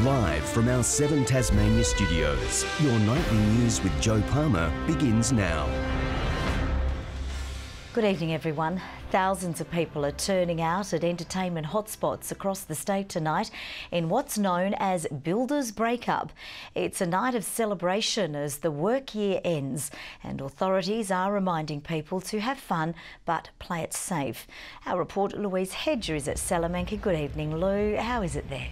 Live from our 7 Tasmania studios, your nightly news with Joe Palmer begins now. Good evening, everyone. Thousands of people are turning out at entertainment hotspots across the state tonight in what's known as Builders Breakup. It's a night of celebration as the work year ends, and authorities are reminding people to have fun but play it safe. Our reporter Louise Hedger is at Salamanca. Good evening, Lou. How is it there?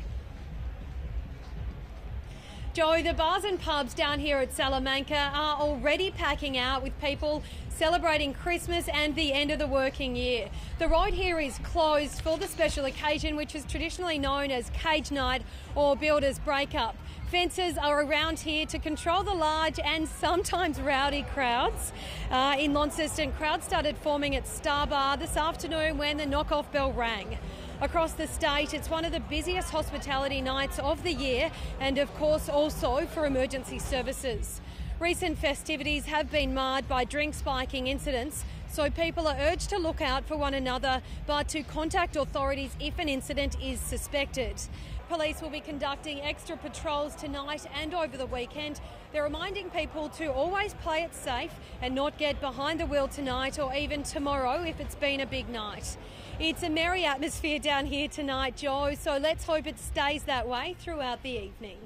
Joe, the bars and pubs down here at Salamanca are already packing out with people celebrating Christmas and the end of the working year. The road here is closed for the special occasion, which is traditionally known as Cage Night or Builders Breakup. Fences are around here to control the large and sometimes rowdy crowds. In Launceston, crowds started forming at Star Bar this afternoon when the knock-off bell rang. Across the state, it's one of the busiest hospitality nights of the year and, of course, also for emergency services. Recent festivities have been marred by drink spiking incidents, so people are urged to look out for one another but to contact authorities if an incident is suspected. Police will be conducting extra patrols tonight and over the weekend. They're reminding people to always play it safe and not get behind the wheel tonight or even tomorrow if it's been a big night. It's a merry atmosphere down here tonight, Joe, so let's hope it stays that way throughout the evening.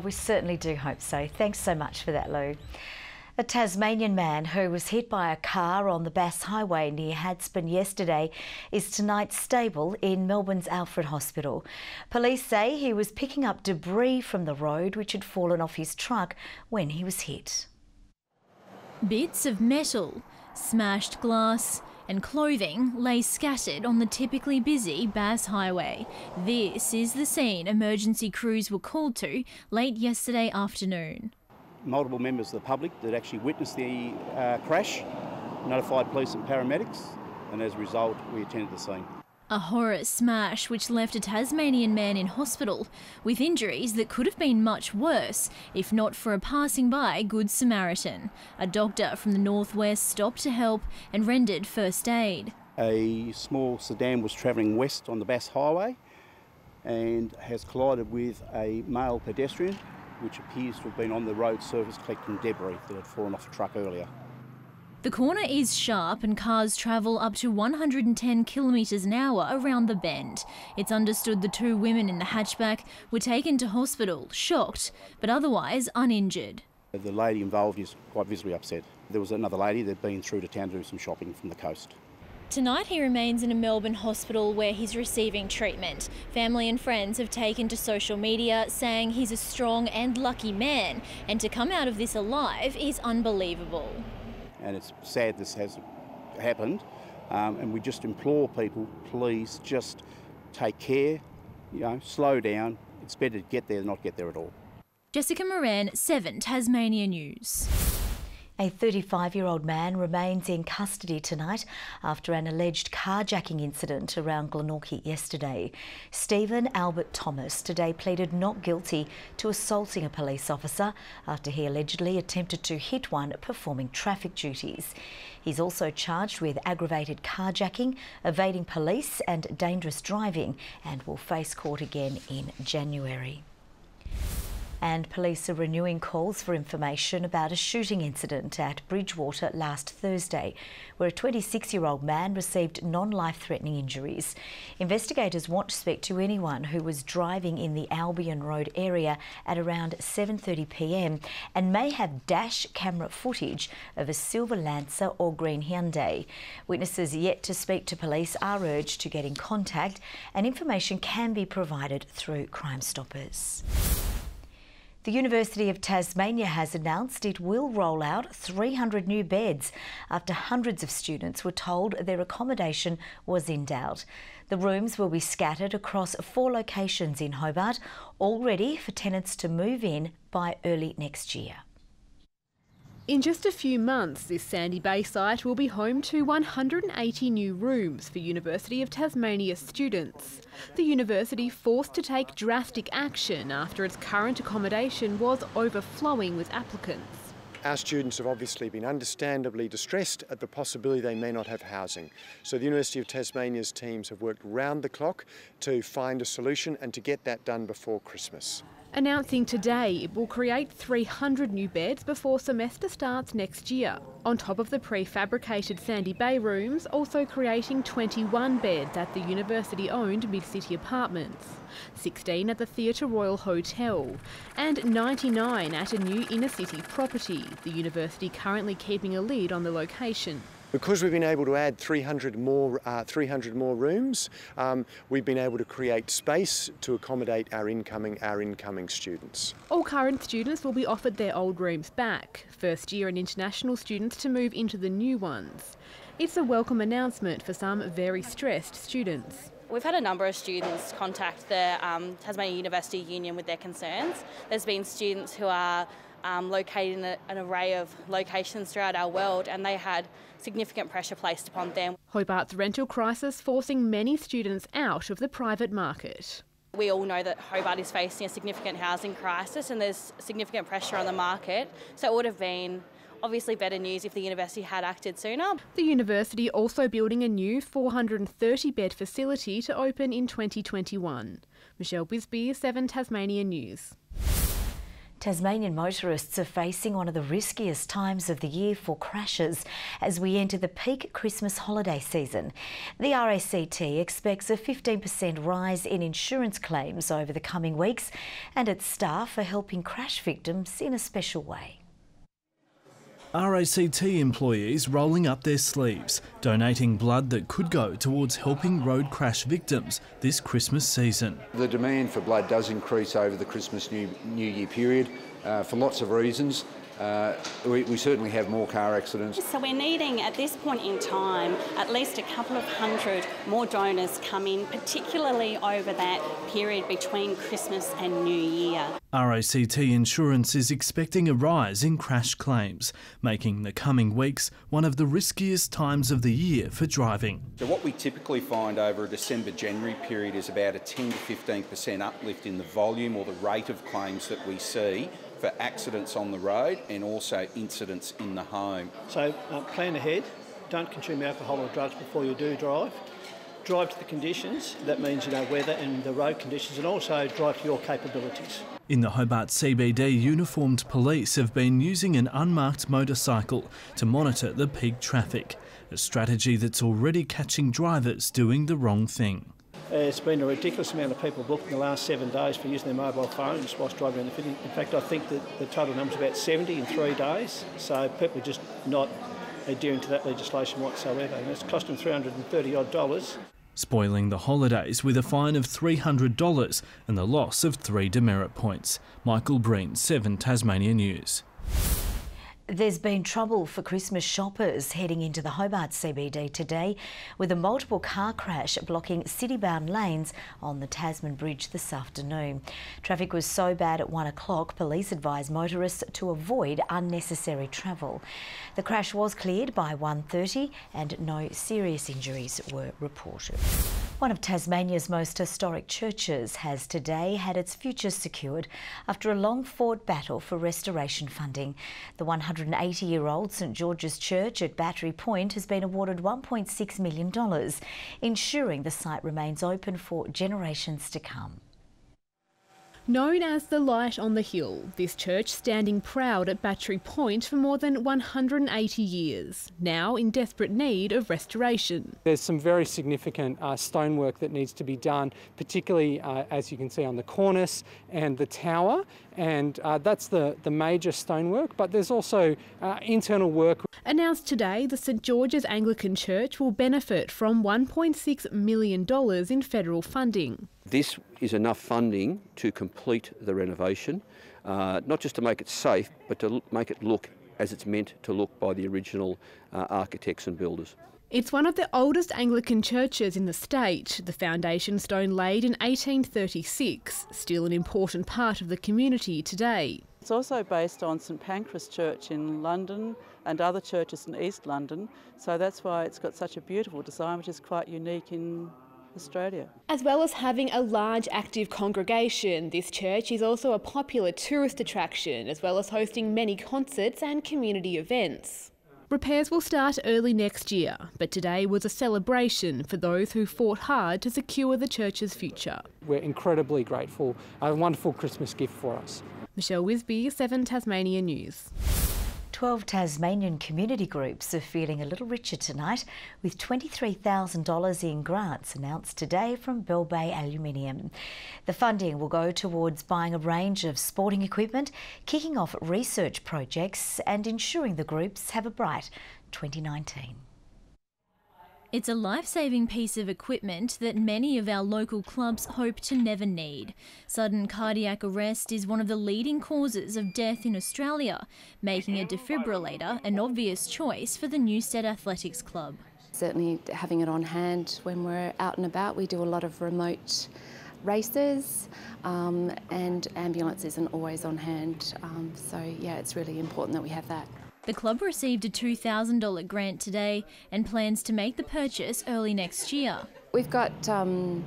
We certainly do hope so. Thanks so much for that, Lou. A Tasmanian man who was hit by a car on the Bass Highway near Hadspin yesterday is tonight stable in Melbourne's Alfred Hospital. Police say he was picking up debris from the road which had fallen off his truck when he was hit. Bits of metal, smashed glass and clothing lay scattered on the typically busy Bass Highway. This is the scene emergency crews were called to late yesterday afternoon. Multiple members of the public that actually witnessed the crash notified police and paramedics, and as a result we attended the scene. A horror smash which left a Tasmanian man in hospital with injuries that could have been much worse if not for a passing by Good Samaritan. A doctor from the northwest stopped to help and rendered first aid. A small sedan was travelling west on the Bass Highway and has collided with a male pedestrian which appears to have been on the road surface collecting debris that had fallen off a truck earlier. The corner is sharp and cars travel up to 110 kilometres an hour around the bend. It's understood the 2 women in the hatchback were taken to hospital, shocked, but otherwise uninjured. The lady involved is quite visibly upset. There was another lady that had been through to town to do some shopping from the coast. Tonight he remains in a Melbourne hospital where he's receiving treatment. Family and friends have taken to social media saying he's a strong and lucky man, and to come out of this alive is unbelievable. And it's sad this has happened, and we just implore people, please just take care, slow down. It's better to get there than not get there at all. Jessica Moran, 7 Tasmania News. A 35-year-old man remains in custody tonight after an alleged carjacking incident around Glenorchy yesterday. Stephen Albert Thomas today pleaded not guilty to assaulting a police officer after he allegedly attempted to hit one performing traffic duties. He's also charged with aggravated carjacking, evading police and dangerous driving, and will face court again in January. And police are renewing calls for information about a shooting incident at Bridgewater last Thursday, where a 26-year-old man received non-life-threatening injuries. Investigators want to speak to anyone who was driving in the Albion Road area at around 7:30 p.m. and may have dash camera footage of a silver Lancer or green Hyundai. Witnesses yet to speak to police are urged to get in contact, and information can be provided through Crime Stoppers. The University of Tasmania has announced it will roll out 300 new beds after hundreds of students were told their accommodation was in doubt. The rooms will be scattered across 4 locations in Hobart, all ready for tenants to move in by early next year. In just a few months, this Sandy Bay site will be home to 180 new rooms for University of Tasmania students. The university forced to take drastic action after its current accommodation was overflowing with applicants. Our students have obviously been understandably distressed at the possibility they may not have housing. So the University of Tasmania's teams have worked round the clock to find a solution and to get that done before Christmas. announcing today it will create 300 new beds before semester starts next year. On top of the prefabricated Sandy Bay rooms, also creating 21 beds at the university-owned Mid-City Apartments, 16 at the Theatre Royal Hotel, and 99 at a new inner-city property, the university currently keeping a lid on the location. Because we've been able to add 300 more rooms, we've been able to create space to accommodate our incoming students. All current students will be offered their old rooms back, first year and international students to move into the new ones. It's a welcome announcement for some very stressed students. We've had a number of students contact the Tasmania University Union with their concerns. There's been students who are located in an array of locations throughout our world, and they had significant pressure placed upon them. Hobart's rental crisis forcing many students out of the private market. We all know that Hobart is facing a significant housing crisis and there's significant pressure on the market, so it would have been obviously better news if the university had acted sooner. The university also building a new 430-bed facility to open in 2021. Michelle WISBEY, 7 Tasmania News. Tasmanian motorists are facing one of the riskiest times of the year for crashes as we enter the peak Christmas holiday season. The RACT expects a 15% rise in insurance claims over the coming weeks, and its staff are helping crash victims in a special way. RACT employees rolling up their sleeves, donating blood that could go towards helping road crash victims this Christmas season. The demand for blood does increase over the Christmas New Year period for lots of reasons. We certainly have more car accidents. So we're needing at this point in time at least a couple of hundred more donors come in, particularly over that period between Christmas and New Year. RACT Insurance is expecting a rise in crash claims, making the coming weeks one of the riskiest times of the year for driving. So what we typically find over a December-January period is about a 10 to 15% uplift in the volume or the rate of claims that we see for accidents on the road and also incidents in the home. So plan ahead, don't consume alcohol or drugs before you do drive. Drive to the conditions, that means weather and the road conditions, and also drive to your capabilities. In the Hobart CBD, uniformed police have been using an unmarked motorcycle to monitor the peak traffic, a strategy that's already catching drivers doing the wrong thing. It's been a ridiculous amount of people booked in the last 7 days for using their mobile phones whilst driving around the city. In fact, I think that the total number is about 70 in 3 days. So people are just not adhering to that legislation whatsoever. And it's costing $330 odd. Spoiling the holidays with a fine of $300 and the loss of 3 demerit points. Michael Breen, 7 Tasmania News. There's been trouble for Christmas shoppers heading into the Hobart CBD today, with a multiple car crash blocking city-bound lanes on the Tasman Bridge this afternoon. Traffic was so bad at 1 o'clock, police advised motorists to avoid unnecessary travel. The crash was cleared by 1:30 and no serious injuries were reported. One of Tasmania's most historic churches has today had its future secured after a long-fought battle for restoration funding. The 180-year-old St George's Church at Battery Point has been awarded $1.6 million, ensuring the site remains open for generations to come. Known as the Light on the Hill, this church standing proud at Battery Point for more than 180 years, now in desperate need of restoration. There's some very significant stonework that needs to be done, particularly as you can see on the cornice and the tower, and that's the major stonework, but there's also internal work. Announced today, the St George's Anglican Church will benefit from $1.6 million in federal funding. This is enough funding to complete the renovation, not just to make it safe, but to make it look as it's meant to look by the original architects and builders. It's one of the oldest Anglican churches in the state, the foundation stone laid in 1836, still an important part of the community today. It's also based on St Pancras Church in London and other churches in East London, so that's why it's got such a beautiful design, which is quite unique in Australia. As well as having a large active congregation, this church is also a popular tourist attraction, as well as hosting many concerts and community events. Repairs will start early next year, but today was a celebration for those who fought hard to secure the church's future. We're incredibly grateful. A wonderful Christmas gift for us. Michelle WISBEY, 7 Tasmania News. 12 Tasmanian community groups are feeling a little richer tonight, with $23,000 in grants announced today from Bell Bay Aluminium. The funding will go towards buying a range of sporting equipment, kicking off research projects and ensuring the groups have a bright 2019. It's a life-saving piece of equipment that many of our local clubs hope to never need. Sudden cardiac arrest is one of the leading causes of death in Australia, making a defibrillator an obvious choice for the Newstead Athletics Club. Certainly having it on hand when we're out and about. We do a lot of remote races and ambulance isn't always on hand. So yeah, it's really important that we have that. The club received a $2,000 grant today and plans to make the purchase early next year. We've got some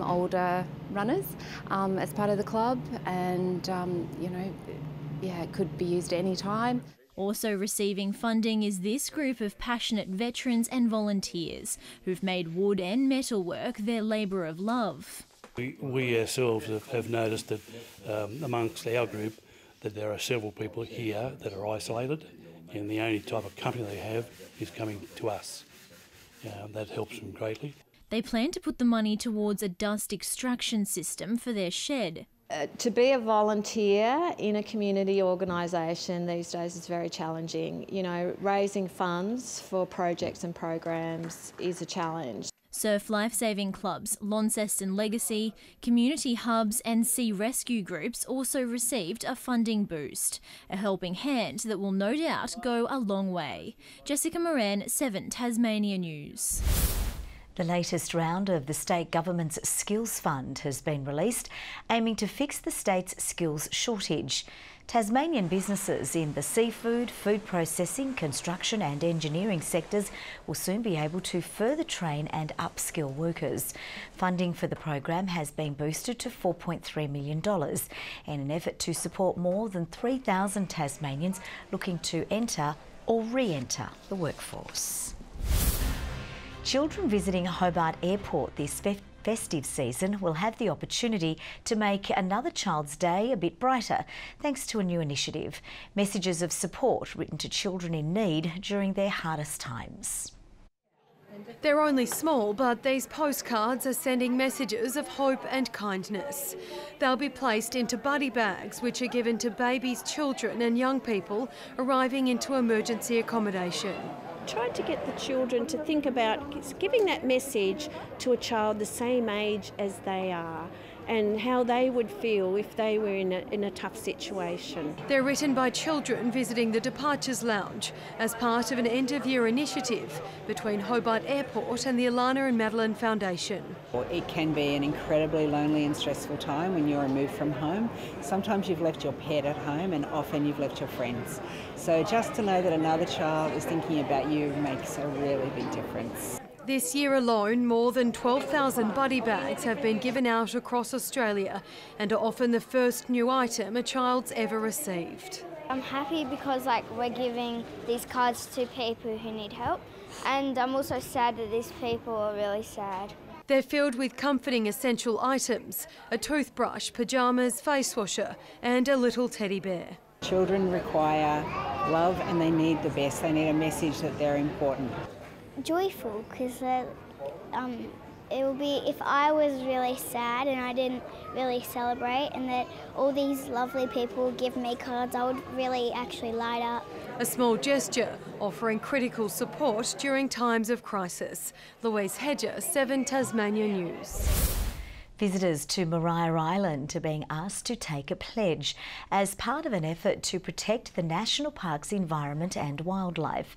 older runners as part of the club and, it could be used any time. Also receiving funding is this group of passionate veterans and volunteers who've made wood and metal work their labour of love. We ourselves have noticed that amongst our group that there are several people here that are isolated and the only type of company they have is coming to us. That helps them greatly. They plan to put the money towards a dust extraction system for their shed. To be a volunteer in a community organisation these days is very challenging. You know, raising funds for projects and programs is a challenge. Surf lifesaving clubs, Launceston Legacy, community hubs and sea rescue groups also received a funding boost, a helping hand that will no doubt go a long way. Jessica Moran, 7 Tasmania News. The latest round of the state government's Skills Fund has been released, aiming to fix the state's skills shortage. Tasmanian businesses in the seafood, food processing, construction and engineering sectors will soon be able to further train and upskill workers. Funding for the program has been boosted to $4.3 million in an effort to support more than 3,000 Tasmanians looking to enter or re-enter the workforce. Children visiting Hobart Airport this festive season will have the opportunity to make another child's day a bit brighter thanks to a new initiative. Messages of support written to children in need during their hardest times. They're only small, but these postcards are sending messages of hope and kindness. They'll be placed into buddy bags, which are given to babies, children and young people arriving into emergency accommodation. Tried to get the children to think about giving that message to a child the same age as they are and how they would feel if they were in a tough situation. They're written by children visiting the Departures Lounge as part of an end-of-year initiative between Hobart Airport and the Alana and Madeline Foundation. It can be an incredibly lonely and stressful time when you're removed from home. Sometimes you've left your pet at home and often you've left your friends. So just to know that another child is thinking about you makes a really big difference. This year alone, more than 12,000 buddy bags have been given out across Australia and are often the first new item a child's ever received. I'm happy because we're giving these cards to people who need help, and I'm also sad that these people are really sad. They're filled with comforting essential items, a toothbrush, pyjamas, face washer and a little teddy bear. Children require love and they need the best. They need a message that they're important. Joyful, because it will be if I was really sad and I didn't really celebrate and that all these lovely people give me cards, I would really actually light up. A small gesture offering critical support during times of crisis. Louise Hedger, 7 Tasmania News. Visitors to Maria Island are being asked to take a pledge as part of an effort to protect the national park's environment and wildlife.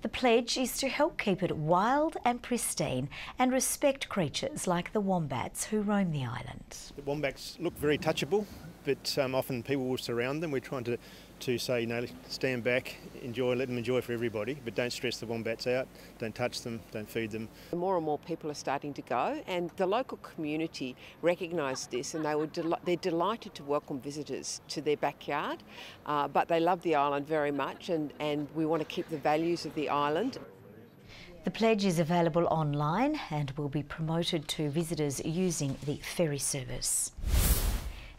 The pledge is to help keep it wild and pristine and respect creatures like the wombats who roam the island. The wombats look very touchable, but often people will surround them. We're trying to say, you know, stand back, enjoy, let them enjoy for everybody, but don't stress the wombats out, don't touch them, don't feed them. More and more people are starting to go, and the local community recognised this, and they're delighted to welcome visitors to their backyard, but they love the island very much, and we want to keep the values of the island. The pledge is available online and will be promoted to visitors using the ferry service.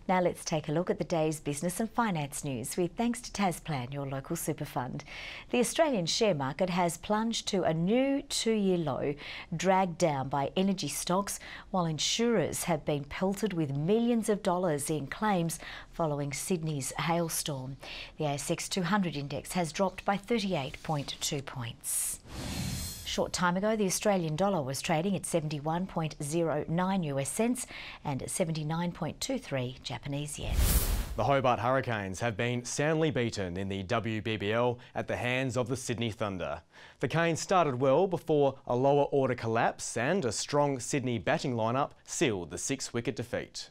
Now let's take a look at the day's business and finance news with thanks to Tasplan, your local super fund. The Australian share market has plunged to a new two-year low, dragged down by energy stocks, while insurers have been pelted with millions of dollars in claims following Sydney's hailstorm. The ASX 200 index has dropped by 38.2 points. Short time ago, the Australian dollar was trading at 71.09 US cents and 79.23 Japanese yen. The Hobart Hurricanes have been soundly beaten in the WBBL at the hands of the Sydney Thunder. The Canes started well before a lower order collapse, and a strong Sydney batting lineup sealed the 6-wicket defeat.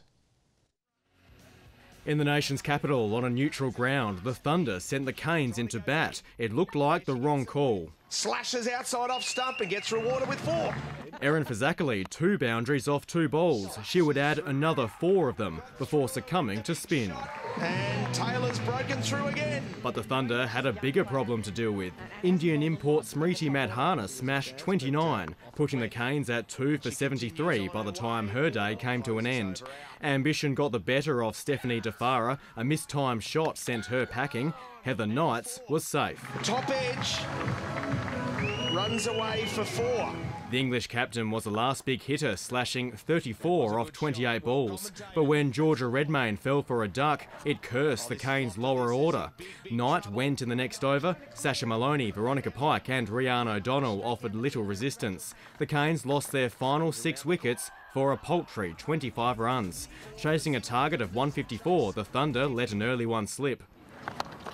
In the nation's capital, on a neutral ground, the Thunder sent the Canes into bat. It looked like the wrong call. Slashes outside off stump and gets rewarded with 4. Erin Fazakali, 2 boundaries off 2 balls. She would add another 4 of them before succumbing to spin. And Taylor's broken through again. But the Thunder had a bigger problem to deal with. Indian import Smriti Madhana smashed 29, putting the Canes at 2 for 73 by the time her day came to an end. Ambition got the better of Stephanie DeFara. A mistimed shot sent her packing. Heather Knights was safe. Top edge. Runs away for 4. The English captain was the last big hitter, slashing 34 off 28 balls. But when Georgia Redmayne fell for a duck, it cursed the Canes' lower order. Knight went in the next over. Sasha Maloney, Veronica Pike and Rhiannon O'Donnell offered little resistance. The Canes lost their final 6 wickets for a paltry 25 runs. Chasing a target of 154, the Thunder let an early one slip.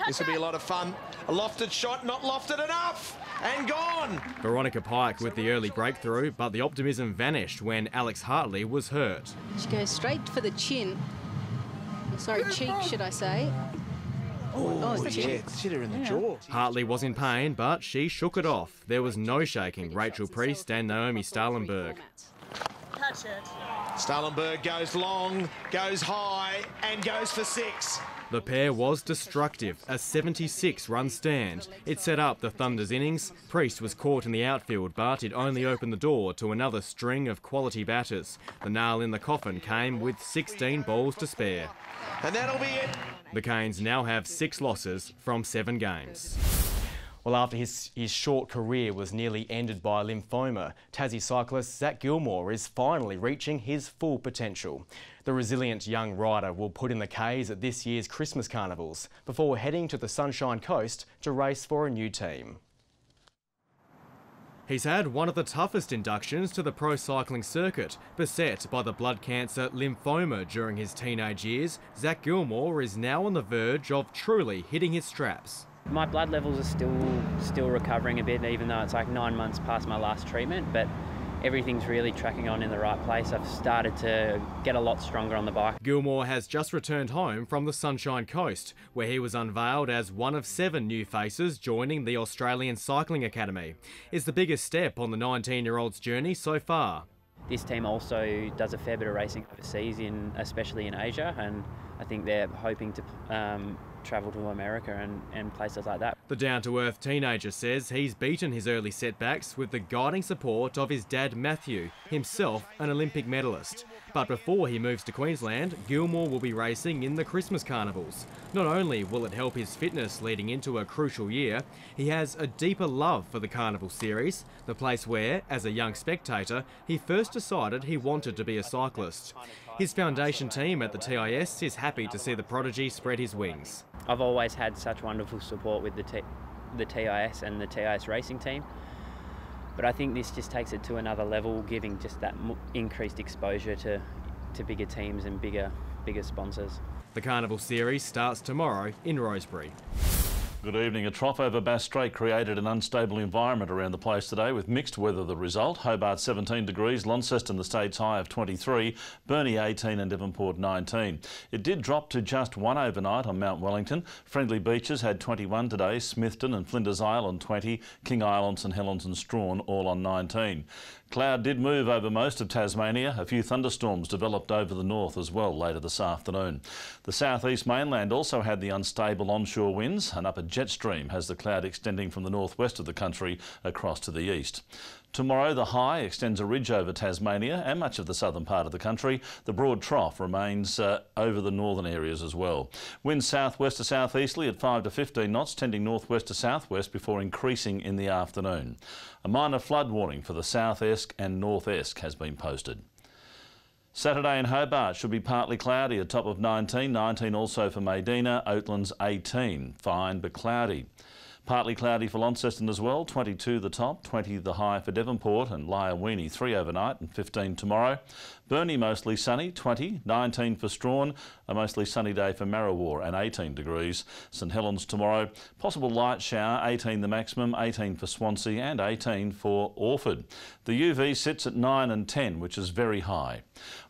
This will be a lot of fun. A lofted shot, not lofted enough, and gone. Veronica Pike with the early breakthrough, but the optimism vanished when Alex Hartley was hurt. She goes straight for the chin. Sorry, cheek, should I say. It's hit her in the jaw. Hartley was in pain, but she shook it off. There was no shaking Rachel Priest and Naomi Stalenberg. Catch it. Stalenberg goes long, goes high, and goes for 6. The pair was destructive, a 76-run stand. It set up the Thunder's innings. Priest was caught in the outfield, but it only opened the door to another string of quality batters. The nail in the coffin came with 16 balls to spare. And that'll be it. The Canes now have 6 losses from 7 games. Well, after his short career was nearly ended by lymphoma, Tassie cyclist ZACK Gilmore is finally reaching his full potential. The resilient young rider will put in the Ks at this year's Christmas carnivals before heading to the Sunshine Coast to race for a new team. He's had one of the toughest inductions to the pro cycling circuit. Beset by the blood cancer lymphoma during his teenage years, ZACK Gilmore is now on the verge of truly hitting his straps. My blood levels are still recovering a bit, even though it's like 9 months past my last treatment, but everything's really tracking on in the right place. I've started to get a lot stronger on the bike. Gilmore has just returned home from the Sunshine Coast, where he was unveiled as one of 7 new faces joining the Australian Cycling Academy. It's the biggest step on the 19-year-old's journey so far. This team also does a fair bit of racing overseas, especially in Asia, and I think they're hoping to travel to America and places like that. The down-to-earth teenager says he's beaten his early setbacks with the guiding support of his dad Matthew, himself an Olympic medalist. But before he moves to Queensland, Gilmore will be racing in the Christmas carnivals. Not only will it help his fitness leading into a crucial year, he has a deeper love for the carnival series, the place where, as a young spectator, he first decided he wanted to be a cyclist. His foundation team at the TIS is happy to see the prodigy spread his wings. I've always had such wonderful support with the TIS and the TIS racing team, but I think this just takes it to another level, giving just that increased exposure to bigger teams and bigger sponsors. The Carnival Series starts tomorrow in Rosebery. Good evening. A trough over Bass Strait created an unstable environment around the place today with mixed weather the result. Hobart 17 degrees, Launceston the state's high of 23, Burnie 18 and Devonport 19. It did drop to just 1 overnight on Mount Wellington. Friendly Beaches had 21 today, Smithton and Flinders Island 20, King Island, St Helens and Strawn all on 19. Cloud did move over most of Tasmania. A few thunderstorms developed over the north as well later this afternoon. The southeast mainland also had the unstable onshore winds. An upper jet stream has the cloud extending from the northwest of the country across to the east. Tomorrow the high extends a ridge over Tasmania and much of the southern part of the country. The broad trough remains over the northern areas as well. Winds southwest to southeasterly at 5 to 15 knots, tending northwest to southwest before increasing in the afternoon. A minor flood warning for the South Esk and North Esk has been posted. Saturday in Hobart should be partly cloudy, a top of 19, 19 also for Medina, Oatlands 18, fine but cloudy. Partly cloudy for Launceston as well, 22 the top, 20 the high for Devonport and Lyoweeney 3 overnight and 15 tomorrow. Burnie mostly sunny, 20, 19 for Strawn, a mostly sunny day for Marrawar and 18 degrees. St Helens tomorrow, possible light shower, 18 the maximum, 18 for Swansea and 18 for Orford. The UV sits at 9 and 10, which is very high.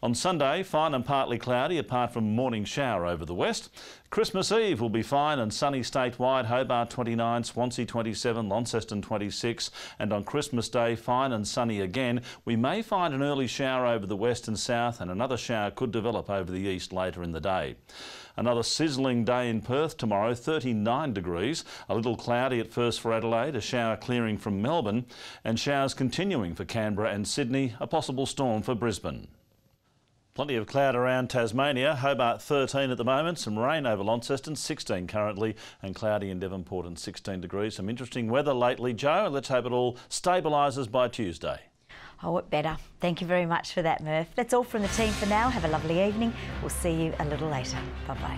On Sunday, fine and partly cloudy apart from morning shower over the west. Christmas Eve will be fine and sunny statewide, Hobart 29, Swansea 27, Launceston 26, and on Christmas Day fine and sunny again. We may find an early shower over the west and south, and another shower could develop over the east later in the day. Another sizzling day in Perth tomorrow, 39 degrees, a little cloudy at first for Adelaide, a shower clearing from Melbourne, and showers continuing for Canberra and Sydney, a possible storm for Brisbane. Plenty of cloud around Tasmania, Hobart 13 at the moment, some rain over Launceston, 16 currently, and cloudy in Devonport and 16 degrees. Some interesting weather lately, Joe, and let's hope it all stabilises by Tuesday. Oh, it better. Thank you very much for that, Murph. That's all from the team for now. Have a lovely evening. We'll see you a little later. Bye-bye.